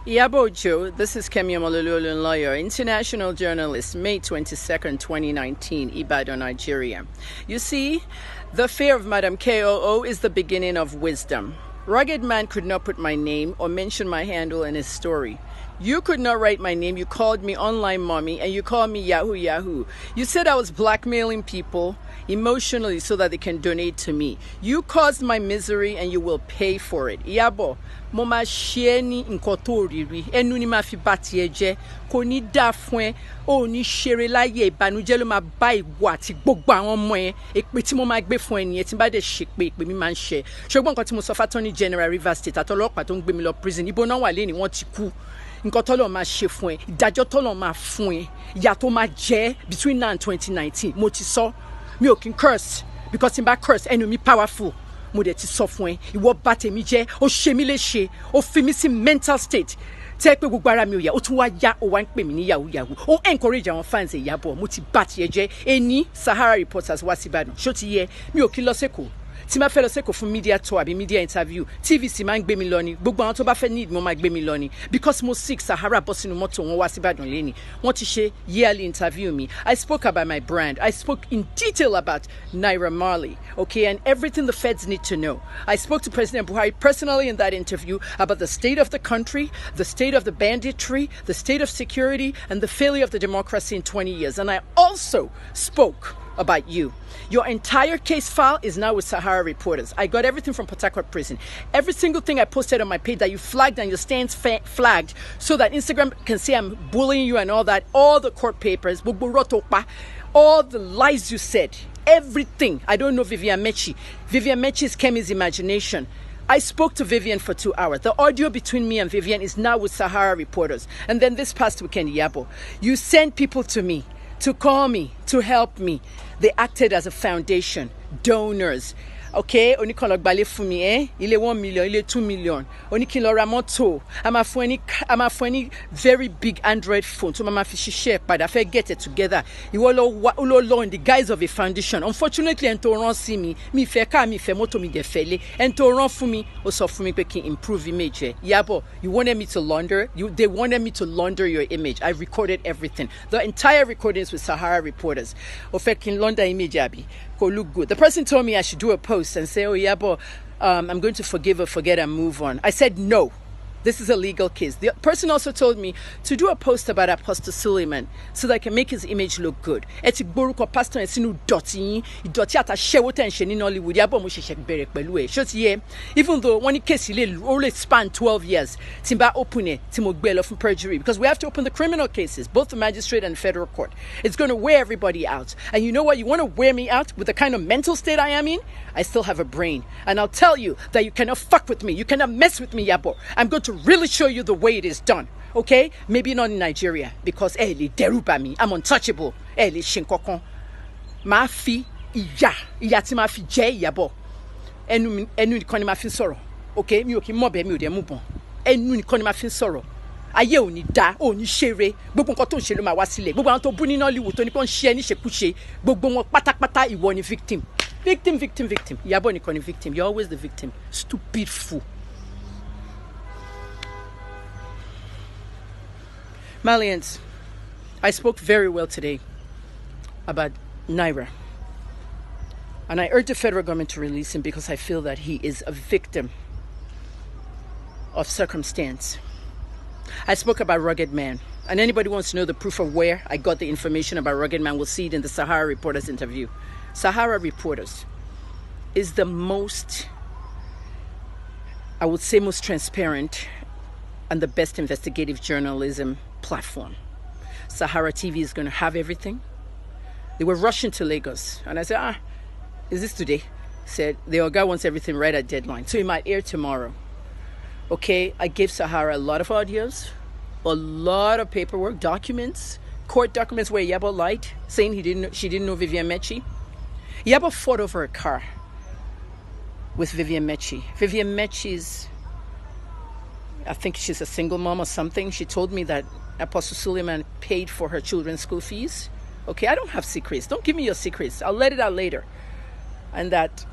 Iyabo Ojo, this is Kemi Olunloyo, international journalist, May 22nd, 2019, Ibadan, Nigeria. You see, the fear of Madam KOO is the beginning of wisdom. Rugged man could not put my name or mention my handle in his story. You could not write my name. You called me online mommy and you called me Yahoo. You said I was blackmailing people emotionally so that they can donate to me. You caused my misery and you will pay for it. Iyabo, mo ma ṣe ni nǹkan tó riri. Ẹnu ni ma fi bá tiẹ̀ jẹ́. Kò ní dá fún ẹ. Ó ní ṣeré láyé ìbànújẹ́ ló máa bá ìwọ àti gbogbo àwọn ọmọ ẹ. Èpè tí mo máa gbé fún ẹ nìyẹn tí n bá dé ṣépè èpè mi máa ń ṣẹ. Ṣùgbọ́n nǹkan tí mo sọ fún Attorney General Rivers State àtọlọ́pàá tó ń gbé mi lọ prison. Ibo náà wà lẹ́ni wọ́n ti kú. Nǹkan tọ́lọ̀ máa ṣe fún ẹ, ìdájọ́ tọ́lọ̀ máa fún ẹ, ìyà tó máa jẹ́ between now and 2019. Mo ti sọ, mi ò kí n curse because tí n bá curse ẹnu mi powerful. Mo dẹ̀ ti sọ fún ẹ, ìwọ bà tèmi jẹ́, ó ṣe mí léṣe, ó fi mí sí mental state. Tẹ́ pé gbogbo ara mi ò yá, ó tún wá yá, ó wá ń pè mí ní yahoo. Ó encourage àwọn fans Ìyábọ̀, mo ti bà tiẹ̀ jẹ́. Ẹni Sahara Reporters wá sí Ìbàdàn, ṣó ti yẹ, mi ò kí lọ sẹ́kọ̀ọ́. Tí ma fẹ́ lọ sẹ́kọ̀ọ́ fún media tour àbí media interview, TVC máa ń gbé mi lọ ni, gbogbo àwọn tó bá fẹ́ need mo máa gbé mi lọ ni, because mo sick Sahara bọ́ sínú mọ́tò wọn wá sí Ìbàdàn lẹ́ni. Wọ́n ti ṣe yearly interview mi. I spoke about my brand. I spoke in detail about Naira Marley, okay, and everything the feds need to know. I spoke to President Buhari personally in that interview about the state of the country, the state of the banditry, the state of security, and the failure of the democracy in 20 years. And I also spoke about you. Your entire case file is now with Sahara Reporters. I got everything from Port Harcourt prison. Every single thing I posted on my page that you flagged and your stands flagged so that Instagram can say I'm bullying you and all that. All the court papers, all the lies you said, everything. I don't know Vivian Mechi. Vivian Mechi is Kemi's imagination. I spoke to Vivian for 2 hours. The audio between me and Vivian is now with Sahara Reporters. And then this past weekend, Iyabo, you sent people to me to call me, to help me. They acted as a foundation, donors. Okay, oníkan lọ gbalé fún mi, ilé 1 million, ilé 2 million. Oníkin lọ ra mọ́tò. A máa fún ẹ ní very big Android phone. So mama fi ṣiṣẹ́ padà fẹ́ get it together. Ìwọ lọ in the guise of a foundation. Unfortunately, ẹni tó rán sí mi fẹ́ ká, mi fẹ́ mọ́tò, mi dẹ̀ fẹ́ lé. Ẹni tó rán fún mi, ó sọ fún mi pé kí n improve image ẹ. Iyabo, you wanted me to launder? They wanted me to launder your image. I recorded everything. The entire recordings with Sahara Reporters. Ó fẹ́ kí n launder image àbí? Kò look good. The person told me I should do a post and say, oh, Iyabo, I'm going to forgive or forget and move on. I said, no. This is a legal case. The person also told me to do a post about Apostle Suleiman so that I can make his image look good. Eti gboruko pastor sinu doti atashewo ten se ni Nollywood. Iyabo mo sese bẹ̀rẹ̀ pẹ̀lú ẹ. Ṣó ti yé? Even though one case only span 12 years, timba open it, timo gbe lọ fún perjury, because we have to open the criminal cases, both the magistrate and the federal court. It's going to wear everybody out. And you know what? You want to wear me out with the kind of mental state I am in? I still have a brain. And I'll tell you that you cannot fuck with me. You cannot mess with me, Iyabo. I'm going to really show you the way it is done. Okay? Maybe not in Nigeria, because li deruba mi. I'm untouchable. Li shinkokon. Ma fi iya ti ma fi je Iyabo. Enu nìkan ni ma fi sọ̀rọ̀. Okay? Mi ò kí mọ̀ bẹ́ẹ̀, mi ò dẹ̀ mú bọn. Enu nìkan ni ma fi sọ̀rọ̀. Ayé ò ní dá, ò ní ṣeré. Gbogbo nǹkan tó ń ṣe ló máa wá sílẹ̀. Gbogbo àwọn tó bú ní Nollywood tó ní kó ń ṣe ní ṣekúṣe. Gbogbo wọn pátápátá ìwọ ni victim. Victim. Iyabo nìkan ni victim. You're always the victim. Stupid fool. Malians, I spoke very well today about Naira. And I urge the federal government to release him because I feel that he is a victim of circumstance. I spoke about Rugged Man. And anybody wants to know the proof of where I got the information about Rugged Man will see it in the Sahara Reporters interview. Sahara Reporters is the most, I would say, most transparent and the best investigative journalism platform. Sahara TV is going to have everything. They were rushing to Lagos. And I said, is this today? Said, the Oga wants everything right at deadline. So it might air tomorrow. Okay, I gave Sahara a lot of audios, a lot of paperwork, documents, court documents where Iyabo lied, saying she didn't know Vivian Mechi. Iyabo fought over a car with Vivian Mechi. Vivian Mechi's, I think she's a single mom or something. She told me that Apostle Suleiman paid for her children's school fees. Okay, I don't have secrets. Don't give me your secrets. I'll let it out later. And that,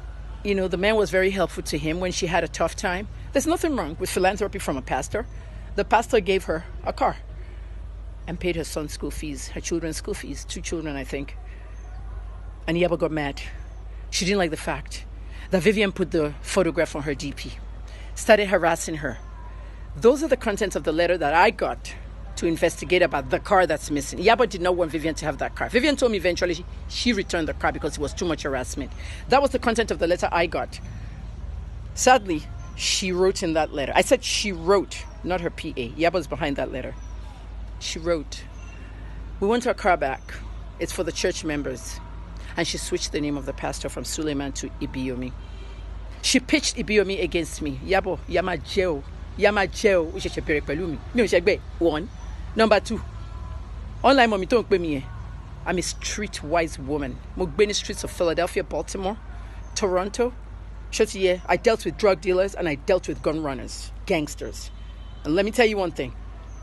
the man was very helpful to him when she had a tough time. There's nothing wrong with philanthropy from a pastor. The pastor gave her a car and paid her son's school fees, her children's school fees, 2 children, I think. And Iyabo got mad. She didn't like the fact that Vivian put the photograph on her DP, started harassing her. Those are the contents of the letter that I got to investigate about the car that's missing. Iyabo did not want Vivian to have that car. Vivian told me eventually she returned the car because it was too much harassment. That was the content of the letter I got. Sadly, she wrote in that letter. I said she wrote, not her PA. Iyabo's behind that letter. She wrote, "We want our car back. It's for the church members." And she switched the name of the pastor from Suleiman to Ibiyomi. She pitched Ibiyomi against me. Iyabo, Yamajeo, which is a period pelumi. Me 1. Number 2. Online mommy don't pay me. I'm a streetwise woman. Mo gbé ní streets of Philadelphia, Baltimore, Toronto. I dealt with drug dealers and I dealt with gun runners, gangsters. And let me tell you one thing.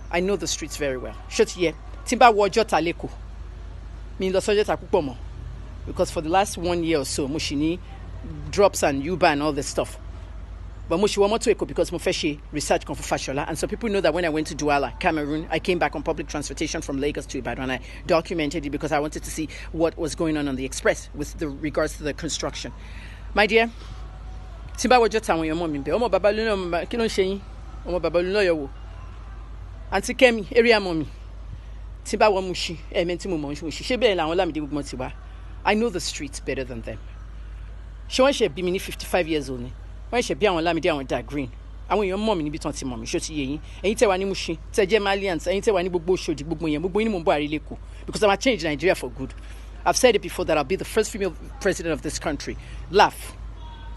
I know the streets very well. Timba wojo taleko. Mi lo soje ta púpọ̀ mọ́. Because for the last 1 year or so, Mushini drops and Uber and all this stuff. But Mushi Wamoto Eko because Mufeshi research for Fashola. And so people know that when I went to Douala, Cameroon, I came back on public transportation from Lagos to Ibadan and I documented it because I wanted to see what was going on the express with regards to the construction. My dear, Timba wojo tawon yan mo mi be. Omo baba Olunloyo kí ló ń ṣe yín? Omo baba Olunloyo wo. Auntie Kemi, area mommy. Timba wo Mushi, menti mo mo Mushi. Ṣé bẹ́ẹ̀ làwọn Lamide gbogbo ti wá. I know the streets better than them. She wọ́n ṣe bí mi ní 55 years old ni. Wọ́n ṣe bí àwọn Lamide àwọn dark green. Àwọn èèyàn mọ̀ mí níbi tán ti mọ̀ mí, ṣó ti yé yín. Ẹ̀yin tẹ́ wà ní Mushin, tẹ́ jẹ́ Malians, ẹ̀yin tẹ́ wà ní gbogbo Oṣòdì, gbogbo yẹn, gbogbo yín ni mo ń bọ̀ àrílẹ̀kọ̀. Because I'm going to change Nigeria for good. I've said it before that I'll be the first female president of this country. Laugh.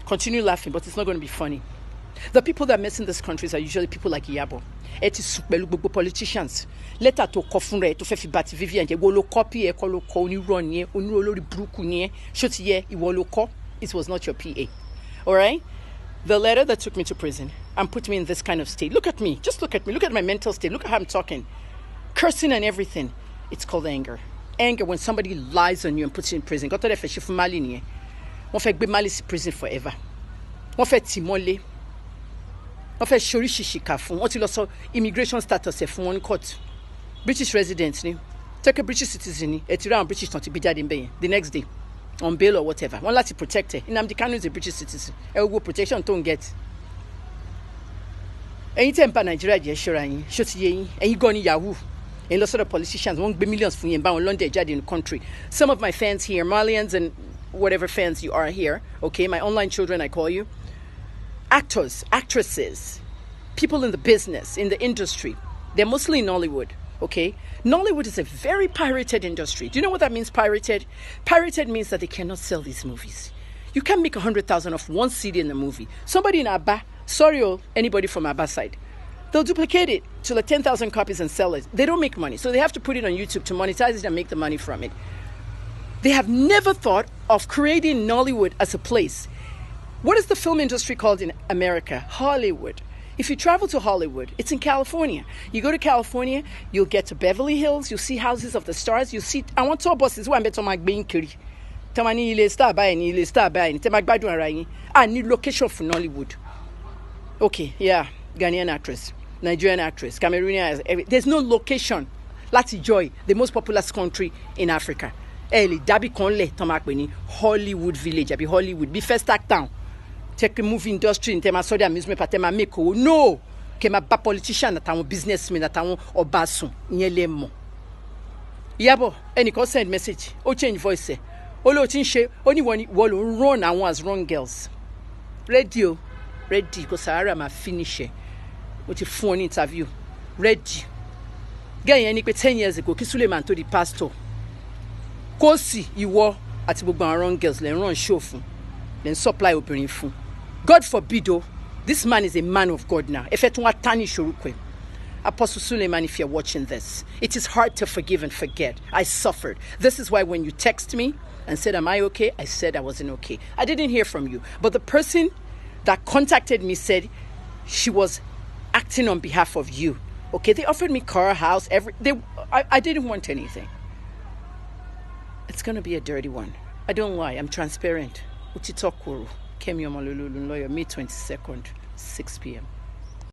Continue laughing, but it's not going to be funny. The people that mess in this country are usually people like Iyabo. It is gbogbo politicians. Letter to kọ fún rẹ̀ tó fẹ́ fi bá ti Vivian jẹ́, wo ló copy ẹ̀ kọ́ ló kọ onírọ́ ni ẹ́, onírọ́ lórí burúkú ni ẹ́, ṣó ti yẹ ìwọ ló kọ. It was not your PA. All right? The letter that took me to prison and put me in this kind of state. Look at me. Just look at me. Look at my mental state. Look at how I'm talking. Cursing and everything. It's called anger. Anger when somebody lies on you and puts you in prison. Got to the fẹ́ ṣe fún Mali ni ẹ́. Wọ́n fẹ́ gbé Mali sí prison forever. Wọ́n fẹ́ tì mọ́lé. Wọ́n fẹ́ ṣorí ṣìṣìkà fún. Wọ́n ti lọ sọ immigration status ẹ̀ fún wọn ní court. British resident ni. Take a British citizen ni. Ẹ ti rí àwọn British tán ti bí jáde ńbẹ̀ yẹn. The next day. On bail or whatever. Wọ́n láti protect her. Nnamdi Kanu is a British citizen. Ẹ wo protection tó ń get. Ẹ̀yin tẹ́ ń bà Nàìjíríà jẹ́ ṣọ́ra yín. Ṣó ti yé yín. Ẹ̀yin gan ni Yahoo. Ẹ̀yin lọ sọ́dọ̀ politicians. Wọ́n ń gbé millions fún yín bá wọn London jáde in the country. Some of my fans here, Malians and whatever fans you are here, okay, my online children I call you, actors, actresses, people in the business, in the industry, they're mostly in Nollywood. Okay, Nollywood is a very pirated industry. Do you know what that means, pirated? Pirated means that they cannot sell these movies. You can't make 100,000 off one CD in the movie. Somebody in Abba, sorry, anybody from Abba side, they'll duplicate it to like 10,000 copies and sell it. They don't make money, so they have to put it on YouTube to monetize it and make the money from it. They have never thought of creating Nollywood as a place. What is the film industry called in America? Hollywood. If you travel to Hollywood, it's in California. You go to California, you'll get to Beverly Hills, you'll see houses of the stars, you'll see, I want tour buses, who I'm better my being kiri. Tamani ile star by ni star by ni tema gbadun ara yin. I need location for Nollywood. Okay, yeah, Ghanaian actress, Nigerian actress, Cameroonian, there's no location. Lati Joy, the most populous country in Africa. Eli dabi konle tomakwe ni Hollywood village, abi Hollywood, be first act town. Take a movie industry in terms of amusement park, tema make no. Kema ba politician atawon businessmen atawon obasun iyen le mo. Iyabo, any call send message, o change voice e. O lo tin se, oni woni wo lo run awon as wrong girls. Radio, ready ko Sahara ma finish e. O ti fún ní interview. Ready. Get yen ni pé 10 years ago ki Suleiman to the pastor. Kosi iwo àti gbogbo àwọn wrong girls le run show fún. Then supply obìnrin fún. God forbid, oh, this man is a man of God now. Apostle Suleiman, if you're watching this, it is hard to forgive and forget. I suffered. This is why when you text me and said, am I okay? I said I wasn't okay. I didn't hear from you. But the person that contacted me said she was acting on behalf of you. Okay, they offered me car, house, I didn't want anything. It's going to be a dirty one. I don't lie. I'm transparent. Utitokuru. Kemi Olunloyo, May 22nd, 6 p.m.